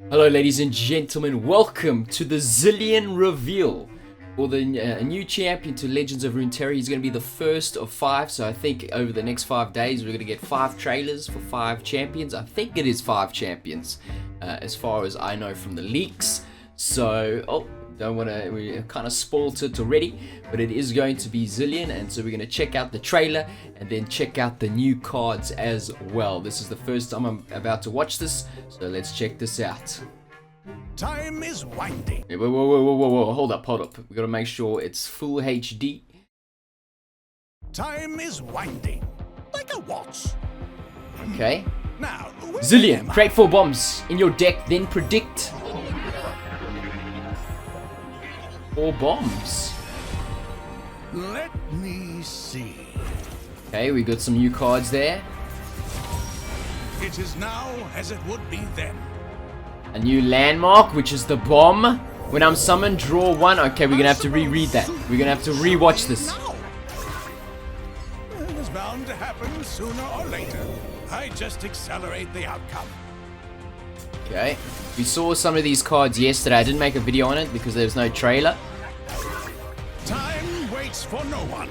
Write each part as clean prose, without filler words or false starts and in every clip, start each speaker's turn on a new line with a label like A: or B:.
A: Hello ladies and gentlemen, welcome to the Zilean reveal for the new champion to Legends of Runeterra. He's going to be the first of 5, so I think over the next 5 days we're going to get 5 trailers for 5 champions. I think it is 5 champions as far as I know from the leaks. So, don't want to, we kind of spoiled it already, but it is going to be Zilean, and so we're going to check out the trailer and then check out the new cards as well. This is the first time I'm about to watch this, so let's check this out.
B: Time is winding.
A: Hey, whoa, hold up. We got to make sure it's full HD.
B: Time is winding. Like a watch.
A: Okay.
B: Now,
A: Zilean, create 4 bombs in your deck, then predict 4 bombs.
B: Let me see.
A: Okay, we got some new cards there.
B: It is now as it would be then.
A: A new landmark, which is the bomb. When I'm summoned, draw 1. Okay, we're gonna have to reread that. We're gonna have to rewatch this.
B: It was bound to happen sooner or later. I just accelerate the outcome.
A: Okay, we saw some of these cards yesterday. I didn't make a video on it because there was no trailer.
B: Time waits for no one.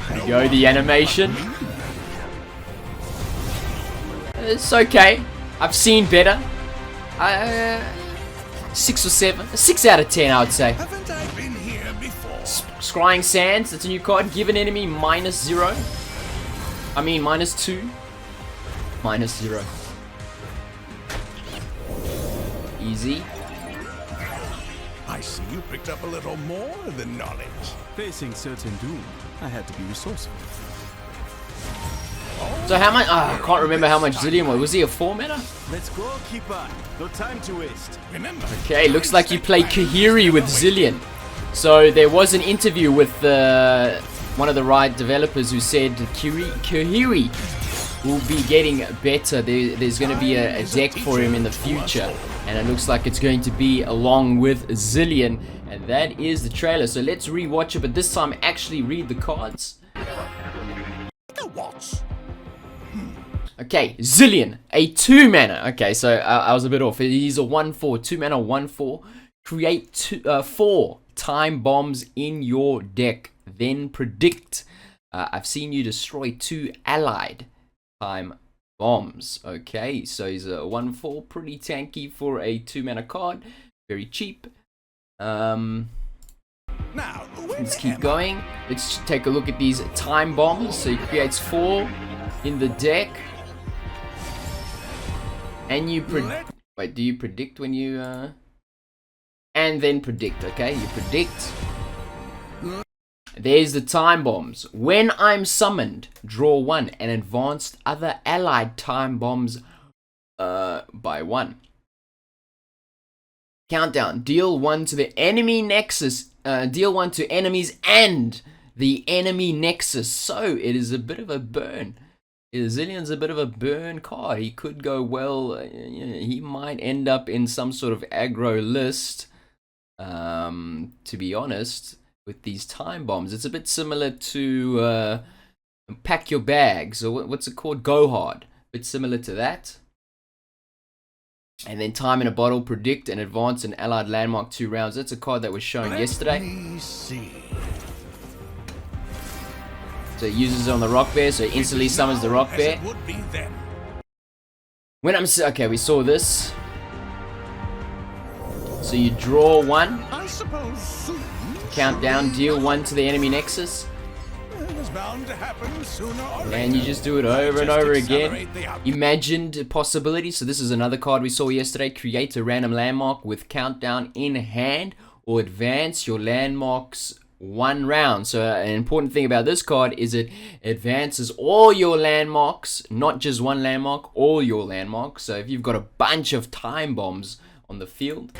A: There you go, the animation. It's okay. I've seen better. 6 or 7. 6 out of 10, I would say.
B: Haven't I been here before?
A: Scrying Sands, that's a new card. Give an enemy -0. I mean -2. -0. Easy.
B: I see you picked up a little more than knowledge.
C: Facing certain doom, I had to be resourceful.
A: So how much? I can't remember how much Zilean was. Was he a 4 mana?
C: Let's go, keeper. No time to waste.
B: Remember.
A: Okay, looks like you play Khahiri with Zilean. So there was an interview with one of the Riot developers who said Khahiri will be getting better. There's going to be a deck for him in the future, and it looks like it's going to be along with Zilean, and that is the trailer. So let's rewatch it, but this time actually read the cards.
B: The watch.
A: Okay, Zilean, a 2 mana. Okay, so I was a bit off. He's a 1/4, 2 mana, 1/4. Create 4 time bombs in your deck, then predict. I've seen you destroy 2 allied time bombs. Okay, so he's a 1/4, pretty tanky for a 2 mana card, very cheap.
B: Now,
A: Let's keep going. Let's take a look at these time bombs. So he creates 4 in the deck. And you wait, do you predict when you and then predict, okay? You predict. There's the time bombs. When I'm summoned, draw 1 and advanced other allied time bombs by 1. Countdown. Deal 1 to the enemy nexus. Deal 1 to enemies and the enemy nexus. So it is a bit of a burn. Zilean's a bit of a burn card. He could go well. He might end up in some sort of aggro list. To be honest, with these time bombs, it's a bit similar to Pack Your Bags, or what's it called? Go Hard. A bit similar to that. And then Time in a Bottle, predict and advance an allied landmark 2 rounds. That's a card that was shown yesterday.
B: Let me see.
A: So it uses it on the rock bear, so it instantly summons the rock bear. When I'm okay, we saw this. So you draw 1.
B: I suppose soon.
A: Countdown, deal 1 to the enemy nexus.
B: It was bound to happen sooner or later.
A: And you just do it over and over again. Imagined possibilities. So this is another card we saw yesterday. Create a random landmark with countdown in hand, or advance your landmarks 1 round. So an important thing about this card is it advances all your landmarks, not just 1 landmark, all your landmarks. So if you've got a bunch of time bombs on the field,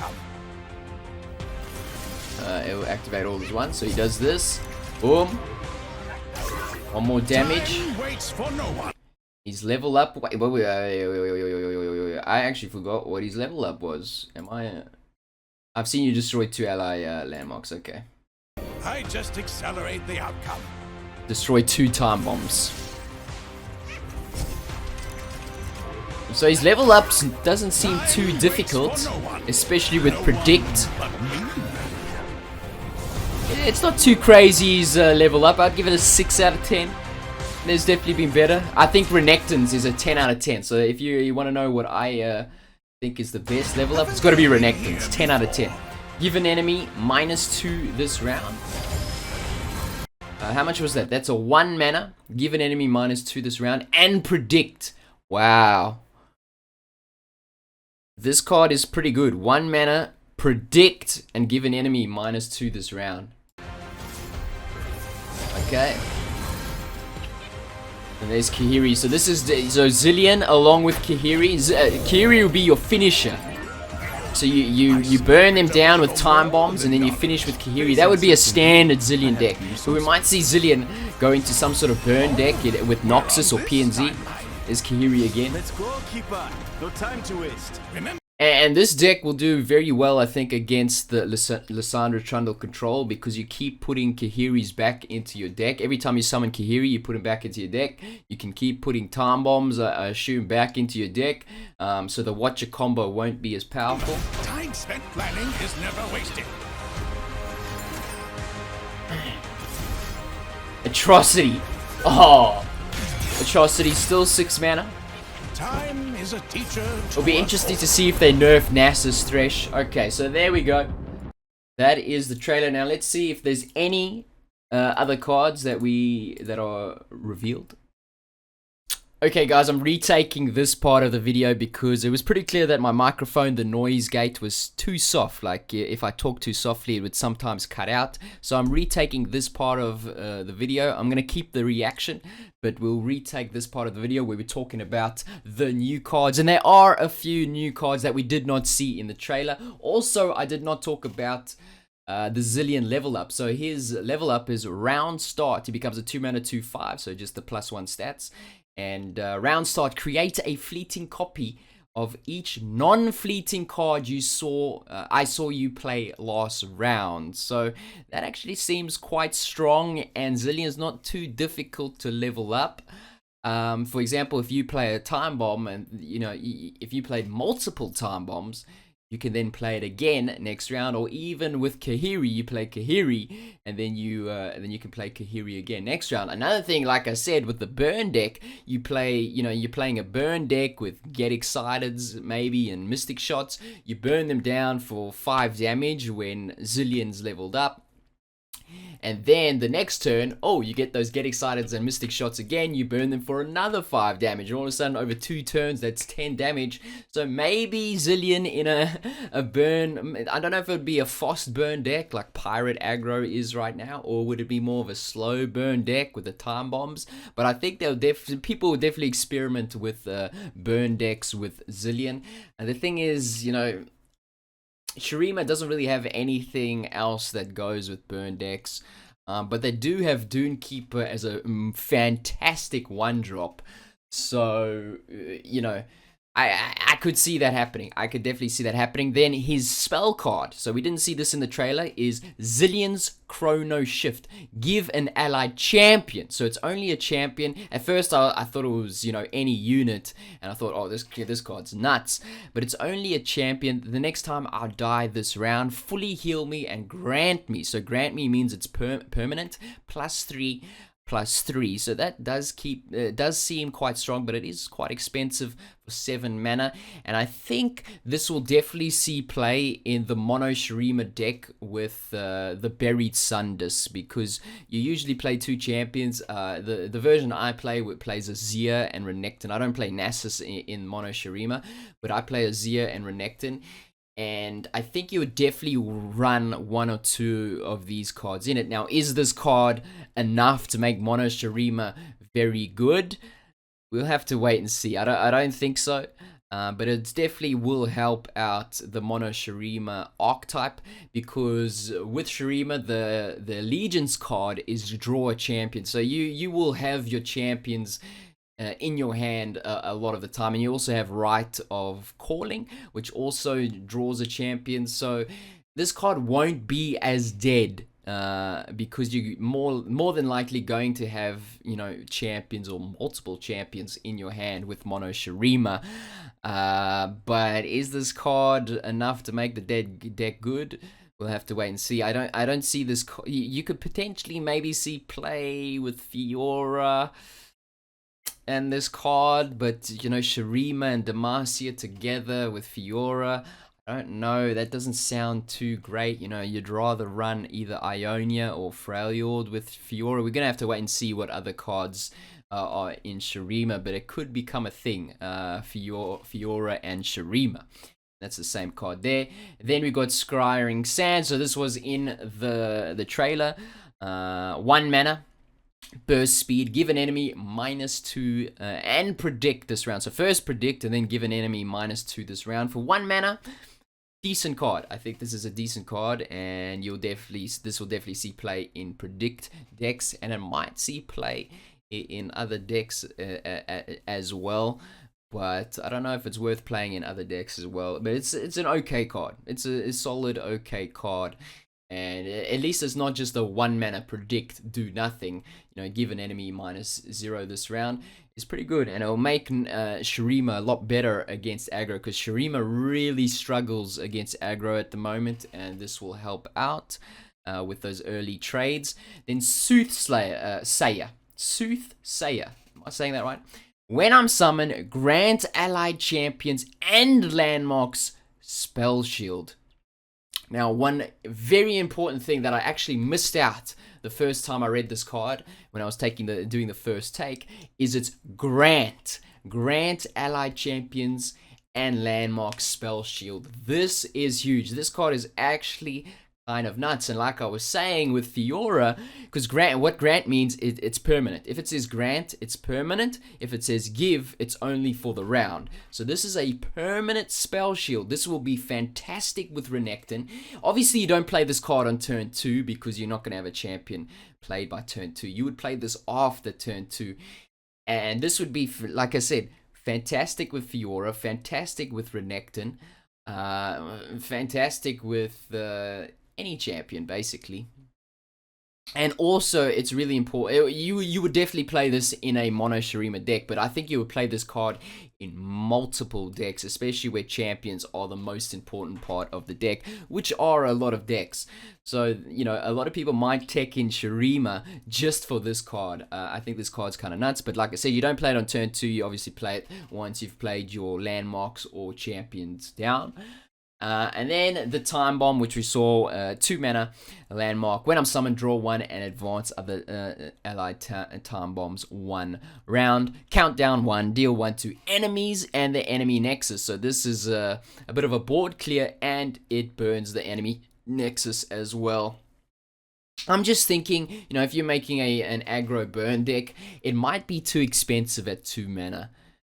A: it will activate all as one. So he does this, boom, 1 more damage. He's level up. Wait, I actually forgot what his level up was. I've seen you destroy 2 ally landmarks. Okay.
B: I just accelerate the outcome.
A: Destroy 2 time bombs. So his level ups doesn't seem too difficult, especially with Predict. It's not too crazy his level up. I'd give it a 6 out of 10. There's definitely been better. I think Renekton's is a 10 out of 10. So if you want to know what I think is the best level up, it's got to be Renekton's. 10 out of 10. Give an enemy -2 this round. How much was that? That's a 1 mana. Give an enemy -2 this round. And Predict. Wow. This card is pretty good. 1 mana, Predict, and give an enemy -2 this round. Okay. And there's Khahiri. So this is Zilean along with Khahiri. Khahiri will be your finisher. So you burn them down with time bombs and then you finish with Khahiri. That would be a standard Zilean deck. But we might see Zilean go into some sort of burn deck with Noxus or PNZ. There's Khahiri again.
C: Let's go, keeper. No time to waste.
A: And this deck will do very well, I think, against the Lysandra Trundle control, because you keep putting Khahiri's back into your deck. Every time you summon Khahiri, you put him back into your deck. You can keep putting time bombs, I assume, back into your deck, so the Watcher combo won't be as powerful.
B: Time spent planning is never wasted.
A: Atrocity. Oh, Atrocity still 6 mana.
B: Time is a teacher.
A: It'll be interesting to see if they nerf Nasus Thresh. Okay, so there we go. That is the trailer. Now let's see if there's any other cards that are revealed. Okay guys, I'm retaking this part of the video because it was pretty clear that my microphone, the noise gate, was too soft. Like if I talk too softly, it would sometimes cut out. So I'm retaking this part of the video. I'm going to keep the reaction, but we'll retake this part of the video where we're talking about the new cards. And there are a few new cards that we did not see in the trailer. Also, I did not talk about the Zilean level up. So his level up is round start. He becomes a 2 mana 2/5, so just the +1 stats. And round start, create a fleeting copy of each non-fleeting card you saw. I saw you play last round. So that actually seems quite strong, and Zilean's not too difficult to level up. For example, if you play a time bomb, and if you played multiple time bombs, you can then play it again next round. Or even with Khahiri, you play Khahiri, and then you can play Khahiri again next round. Another thing, like I said, with the burn deck, you're playing a burn deck with Get Exciteds maybe and Mystic Shots. You burn them down for 5 damage when Zilean's leveled up. And then the next turn, you get those Get Exciteds and Mystic Shots again. You burn them for another 5 damage. And all of a sudden, over 2 turns, that's 10 damage. So maybe Zilean in a burn. I don't know if it would be a fast burn deck like Pirate Aggro is right now, or would it be more of a slow burn deck with the time bombs? But I think people will definitely experiment with burn decks with Zilean. And the thing is, Shurima doesn't really have anything else that goes with burn decks, but they do have Dunekeeper as a fantastic 1-drop. So, I could see that happening. I could definitely see that happening. Then his spell card, so we didn't see this in the trailer, is Zilean's Chronoshift. Give an allied champion. So it's only a champion. At first I thought it was, any unit, and I thought, this card's nuts. But it's only a champion. The next time I die this round, fully heal me and grant me. So grant me means it's permanent, +3/+3, so that does seem quite strong, but it is quite expensive for 7 mana. And I think this will definitely see play in the mono Shurima deck with the Buried Sundus, because you usually play 2 champions. The version I play plays Azir and Renekton. I don't play Nasus in mono Shurima, but I play Azir and Renekton. And I think you would definitely run 1 or 2 of these cards in it. Now, is this card enough to make Mono Shurima very good? We'll have to wait and see. I don't think so. But it definitely will help out the Mono Shurima archetype, because with Shurima, the Allegiance card is draw a champion. So you will have your champions in your hand a lot of the time, and you also have Rite of Calling, which also draws a champion. So this card won't be as dead because you more than likely going to have, you know, champions or multiple champions in your hand with mono Shurima. But is this card enough to make the deck good? We'll have to wait and see. I don't see this. You could potentially maybe see play with Fiora and this card, but you know, Shurima and Demacia together with Fiora, I don't know, that doesn't sound too great. You know, you'd rather run either Ionia or Freljord with Fiora. We're gonna have to wait and see what other cards are in Shurima, but it could become a thing. Fiora and Shurima. That's the same card there. Then we got Scrying Sand. So this was in the trailer. 1 mana. Burst speed, give an enemy -2 and predict this round. So first predict and then give an enemy -2 this round for 1 mana. Decent card. I think this is a decent card, and this will definitely see play in predict decks, and it might see play in other decks as well. But I don't know if it's worth playing in other decks as well. But it's an okay card. It's a solid okay card. And at least it's not just a 1 mana predict, do nothing. You know, give an enemy -0 this round. It's pretty good, and it'll make Shurima a lot better against aggro, because Shurima really struggles against aggro at the moment, and this will help out with those early trades. Then SoothSayer. SoothSayer. Am I saying that right? When I'm summoned, grant allied champions and landmarks spell shield. Now, one very important thing that I actually missed out the first time I read this card, when I was doing the first take, is its grant allied champions and landmark spell shield. This is huge. This card is actually kind of nuts, and like I was saying with Fiora, because what grant means, it's permanent. If it says grant, it's permanent. If it says give, it's only for the round. So this is a permanent spell shield. This will be fantastic with Renekton. Obviously, you don't play this card on turn 2 because you're not going to have a champion played by turn 2. You would play this after turn 2, and this would be, like I said, fantastic with Fiora, fantastic with Renekton, fantastic with any champion, basically. And also, it's really important. You would definitely play this in a mono Shurima deck, but I think you would play this card in multiple decks, especially where champions are the most important part of the deck, which are a lot of decks. So, you know, a lot of people might tech in Shurima just for this card. I think this card's kind of nuts, but like I said, you don't play it on turn 2. You obviously play it once you've played your landmarks or champions down. And then the Time Bomb, which we saw, 2 mana, landmark. When I'm summoned, draw 1 and advance other allied Time Bombs 1 round. Countdown 1, deal 1 to enemies and the enemy nexus. So this is a bit of a board clear, and it burns the enemy nexus as well. I'm just thinking, you know, if you're making an aggro burn deck, it might be too expensive at 2 mana.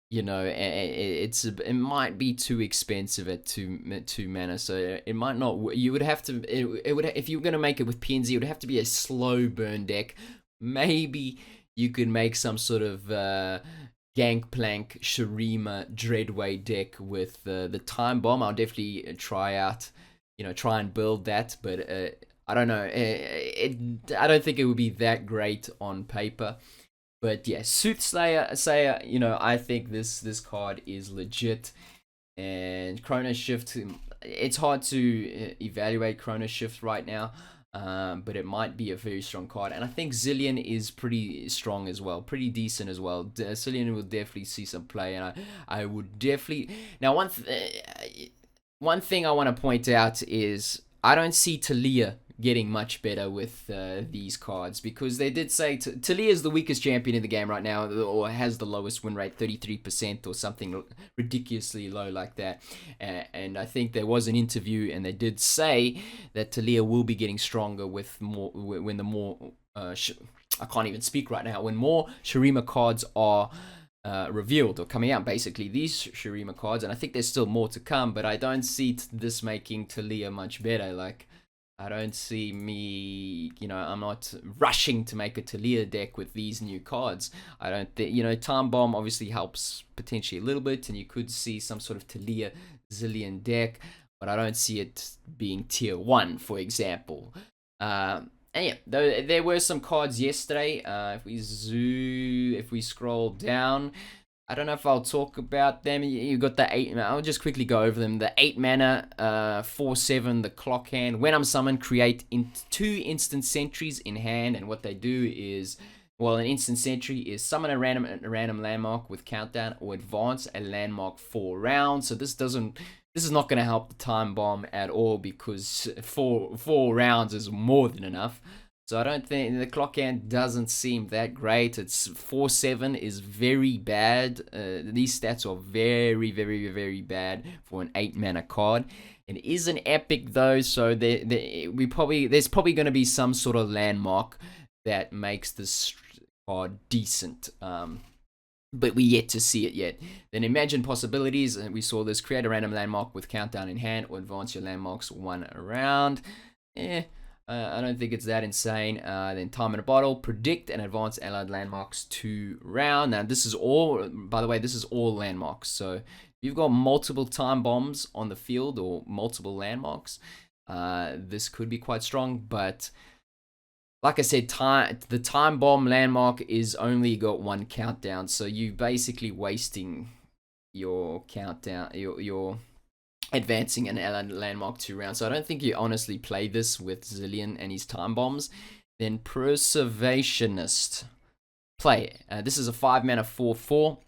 A: You know, it might be too expensive at two mana, so it might not. You would have to. It would, if you were gonna make it with PNZ, it would have to be a slow burn deck. Maybe you could make some sort of Gangplank Shurima Dreadway deck with the Time Bomb. I'll definitely try and build that, but I don't know. I don't think it would be that great on paper. But yeah, SoothSayer, you know, I think this card is legit. And Chronoshift, it's hard to evaluate Chronoshift right now, but it might be a very strong card. And I think Zilean is pretty strong as well, pretty decent as well. Zilean will definitely see some play, and I would definitely... Now, one thing I want to point out is I don't see Taliyah getting much better with these cards, because they did say Taliyah is the weakest champion in the game right now, or has the lowest win rate, 33% or something ridiculously low like that. And I think there was an interview, and they did say that Taliyah will be getting stronger with when I can't even speak right now, when more Shurima cards are revealed or coming out, basically these Shurima cards. And I think there's still more to come, but I don't see this making Taliyah much better. Like, I don't see me, you know, I'm not rushing to make a Taliyah deck with these new cards. I don't think, you know, Time Bomb obviously helps potentially a little bit, and you could see some sort of Taliyah Zilean deck, but I don't see it being tier 1, for example. And yeah, there were some cards yesterday. If we scroll down, I don't know if I'll talk about them. You got the 8, I'll just quickly go over them. The 8 mana, 4/7, the clock hand. When I'm summoned, create 2 instant sentries in hand, and what they do is, well, an instant sentry is summon a random landmark with countdown or advance a landmark 4 rounds. So this is not going to help the time bomb at all, because four rounds is more than enough. So I don't think the clock hand doesn't seem that great. It's 4/7 is very bad. These stats are very, very, very bad for an 8 mana card. It is an epic though, so there's probably going to be some sort of landmark that makes this card decent. But we yet to see it yet. Then imagine possibilities, and we saw this: create a random landmark with countdown in hand, or advance your landmarks 1 round. I don't think it's that insane. Then time in a bottle, predict and advance allied landmarks 2 round. Now this is all, by the way, this is all landmarks. So if you've got multiple time bombs on the field or multiple landmarks, this could be quite strong. But like I said, the time bomb landmark is only got 1 countdown, so you basically wasting your countdown, your advancing an allied landmark 2 rounds. So I don't think you honestly play this with Zilean and his time bombs. Then Preservationist, play. This is a 5 mana 4/4.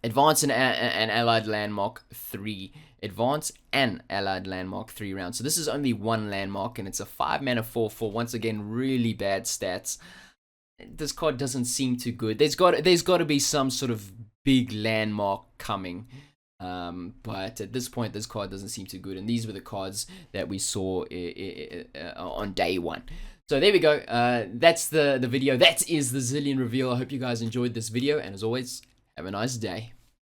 A: Advance an allied landmark 3. Advance an allied landmark 3 rounds. So this is only 1 landmark, and it's a 5 mana 4/4. Once again, really bad stats. This card doesn't seem too good. There's got to be some sort of big landmark coming. But at this point, this card doesn't seem too good. And these were the cards that we saw on day 1. So there we go. That's the video. That is the Zilean reveal. I hope you guys enjoyed this video. And as always, have a nice day.